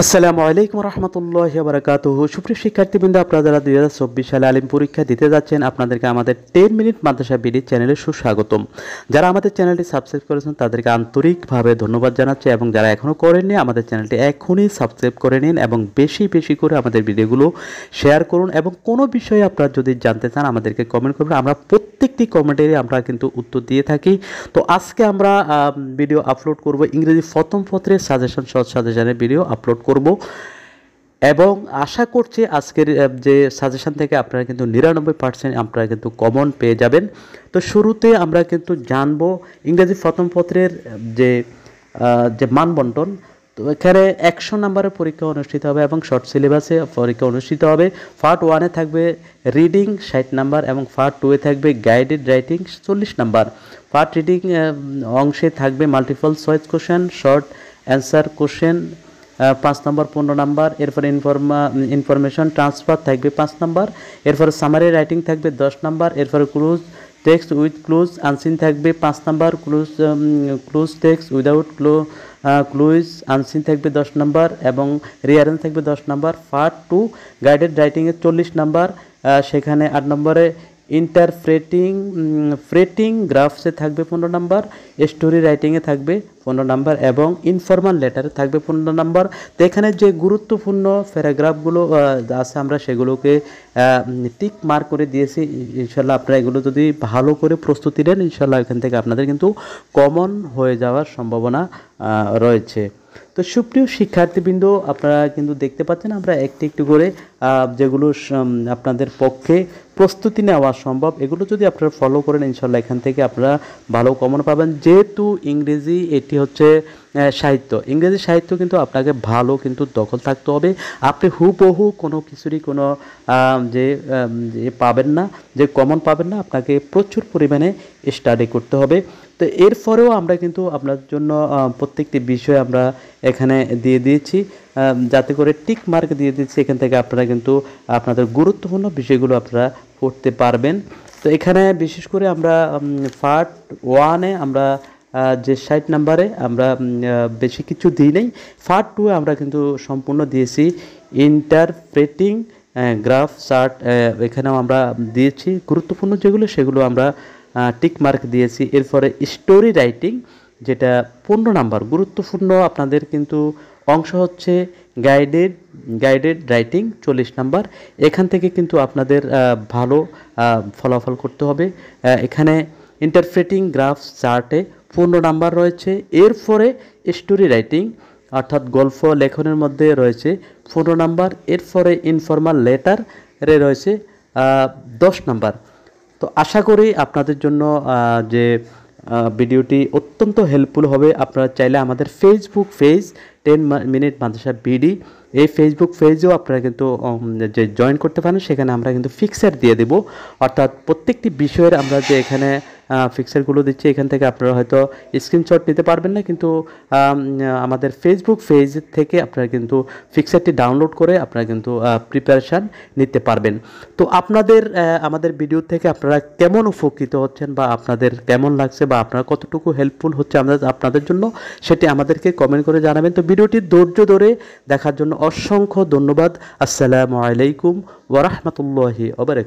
আসসালামু আলাইকুম রহমতুল্লাহি ওয়া বারাকাতুহু। সুপ্রিয় শিক্ষার্থীবৃন্দ, আপনারা যারা 2024 সালে আলিম পরীক্ষা দিতে যাচ্ছেন, আপনাদেরকে আমাদের 10 মিনিট মাদ্রাসা বিডি চ্যানেলে সুস্বাগতম। যারা আমাদের চ্যানেলটি সাবস্ক্রাইব করেছেন তাদেরকে আন্তরিকভাবে ধন্যবাদ জানাচ্ছি, এবং যারা এখনও করেননি আমাদের চ্যানেলটি এখনই সাবস্ক্রাইব করে নিন এবং বেশি বেশি করে আমাদের ভিডিওগুলো শেয়ার করুন। এবং কোনো বিষয়ে আপনারা যদি জানতে চান আমাদেরকে কমেন্ট করবেন, আমরা প্রত্যেকটি কমেন্টেরই আমরা কিন্তু উত্তর দিয়ে থাকি। তো আজকে আমরা ভিডিও আপলোড করব ইংরেজি প্রথম পত্রের সাজেশন, শর্ট সাজেশনের ভিডিও আপলোড করব, এবং আশা করছি আজকের যে সাজেশন থেকে আপনারা কিন্তু 99% আপনারা কিন্তু কমন পেয়ে যাবেন। তো শুরুতে আমরা কিন্তু জানবো ইংরেজি প্রথম পত্রের যে মানবন্টন। তো এখানে 100 নম্বরের পরীক্ষা অনুষ্ঠিত হবে এবং শর্ট সিলেবাসে পরীক্ষা অনুষ্ঠিত হবে। পার্ট 1-এ থাকবে রিডিং 60 নাম্বার এবং পার্ট 2-এ থাকবে guided writing 40 number. Part reading অংশে থাকবে multiple choice question, short answer question 5 নম্বর 15 নাম্বার। এরপরে ইনফরমেশন ট্রান্সফার থাকবে 5 নাম্বার। এরপরে সামারি রাইটিং থাকবে 10 নাম্বার। এরপরে clues text with clues unseen থাকবে 5 number. Clues text without clues unseen থাকবে 10 নাম্বার এবং রিয়ারেন্স থাকবে 10 নাম্বার। পার্ট 2 গাইডেড রাইটিংয়ে 40 নাম্বার, সেখানে 8 নম্বরে ইন্টারপ্রেটিং গ্রাফসে থাকবে 15 নাম্বার, স্টোরি রাইটিংয়ে থাকবে 15 নাম্বার এবং ইনফরমাল লেটারে থাকবে 15 নাম্বার। তো এখানে যে গুরুত্বপূর্ণ প্যারাগ্রাফগুলো আছে আমরা সেগুলোকে টিক মার্ক করে দিয়েছি। ইনশাল্লাহ আপনারা এগুলো যদি ভালো করে প্রস্তুতি নেন, ইনশাল্লাহ এখান থেকে আপনাদের কিন্তু কমন হয়ে যাওয়ার সম্ভাবনা রয়েছে। তো সুপ্রিয় শিক্ষার্থীবৃন্দ, আপনারা কিন্তু দেখতে পাচ্ছেন আমরা একটি একটু করে যেগুলো আপনাদের পক্ষে প্রস্তুতি নেওয়া সম্ভব, এগুলো যদি আপনারা ফলো করেন ইনশাল্লাহ এখান থেকে আপনারা ভালো কমন পাবেন। যেহেতু ইংরেজি এটি হচ্ছে সাহিত্য, ইংরেজি সাহিত্য কিন্তু আপনাকে ভালো কিন্তু দখল থাকতে হবে। আপনি হুবহু কোনো কিছুরই কোনো যে পাবেন না, যে কমন পাবেন না, আপনাকে প্রচুর পরিমাণে স্টাডি করতে হবে। তো এরপরেও আমরা কিন্তু আপনার জন্য প্রত্যেকটি বিষয় আমরা এখানে দিয়ে দিয়েছি, যাতে করে টিক মার্ক দিয়ে দিচ্ছি। এখান থেকে আপনারা কিন্তু আপনাদের গুরুত্বপূর্ণ বিষয়গুলো আপনারা পড়তে পারবেন। তো এখানে বিশেষ করে আমরা পার্ট 1-এ আমরা যে 60 নাম্বারে আমরা বেশি কিছু দিই নেই। পার্ট 2-এ আমরা কিন্তু সম্পূর্ণ দিয়েছি ইন্টারপ্রেটিং গ্রাফ চার্ট, এখানেও আমরা দিয়েছি গুরুত্বপূর্ণ যেগুলো সেগুলো আমরা টিক মার্ক দিয়েছি। এরপরে স্টোরি রাইটিং যেটা 15 নাম্বার গুরুত্বপূর্ণ আপনাদের কিন্তু অংশ হচ্ছে গাইডেড রাইটিং 40 নাম্বার। এখান থেকে কিন্তু আপনাদের ভালো ফলাফল করতে হবে। এখানে ইন্টারপ্রেটিং গ্রাফ চার্টে 15 নাম্বার রয়েছে। এরপরে স্টোরি রাইটিং অর্থাৎ গল্প লেখনের মধ্যে রয়েছে 15 নাম্বার। এরপরে ইনফরমাল লেটারে রয়েছে 10 নাম্বার। তো আশা করি আপনাদের জন্য যে ভিডিওটি অত্যন্ত হেল্পফুল হবে। আপনারা চাইলে আমাদের ফেসবুক পেজ 10 মিনিট মাদ্রাসা বিডি, এই ফেসবুক পেজেও আপনারা কিন্তু যে জয়েন করতে পারেন। সেখানে আমরা কিন্তু ফিক্সার দিয়ে দেব, অর্থাৎ প্রত্যেকটি বিষয়ের আমরা যে এখানে ফিক্সারগুলো দিচ্ছি এখান থেকে আপনারা হয়তো স্ক্রিনশট নিতে পারবেন না, কিন্তু আমাদের ফেসবুক পেজ থেকে আপনারা কিন্তু ফিক্সারটি ডাউনলোড করে আপনারা কিন্তু প্রিপারেশান নিতে পারবেন। তো আপনাদের আমাদের ভিডিও থেকে আপনারা কেমন উপকৃত হচ্ছেন বা আপনাদের কেমন লাগছে বা আপনারা কতটুকু হেল্পফুল হচ্ছে আপনাদের জন্য, সেটি আমাদেরকে কমেন্ট করে জানাবেন। তো ভিডিওটি ধৈর্য ধরে দেখার জন্য অসংখ্য ধন্যবাদ। আসসালামু আলাইকুম ওয়া রাহমাতুল্লাহি ওয়া বারাকাতুহু।